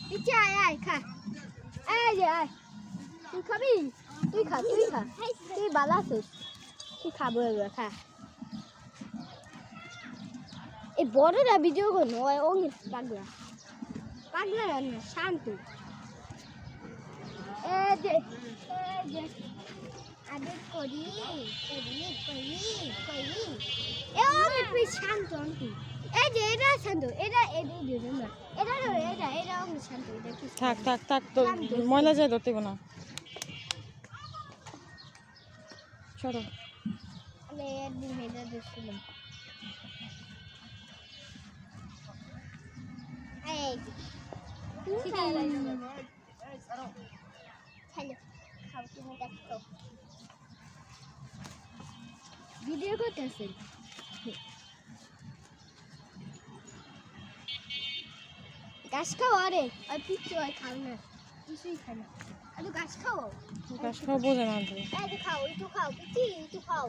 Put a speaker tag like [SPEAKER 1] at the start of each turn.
[SPEAKER 1] পিছে আয় আয় খা এই যে আয় তুই খাবি তুই খা তুই ভালো আছিস তুই খাবো এবার খা এই বড়রা ভিডিও করো ও পাগলা পাগলা না শান্ত এই যে আদর করি এ ও তুই শান্ত তুই এই যে এটা শান্ত এটা দিও না এটা শান্ত এটা কি
[SPEAKER 2] থাক তো ময়লা যায় ধরতে না সরো
[SPEAKER 1] আমি একদিন হেডা দেখছিলাম এই ঠিক আছে চলো খাও তুমি দেখো ভিডিও করতেছে গাছ খাও আরে আর পিচ্ছু আর খাও না কিছুই খাই না আর গাছ খাও
[SPEAKER 2] বোঝে না
[SPEAKER 1] এই তো খাও পিচ্ছি একটু খাও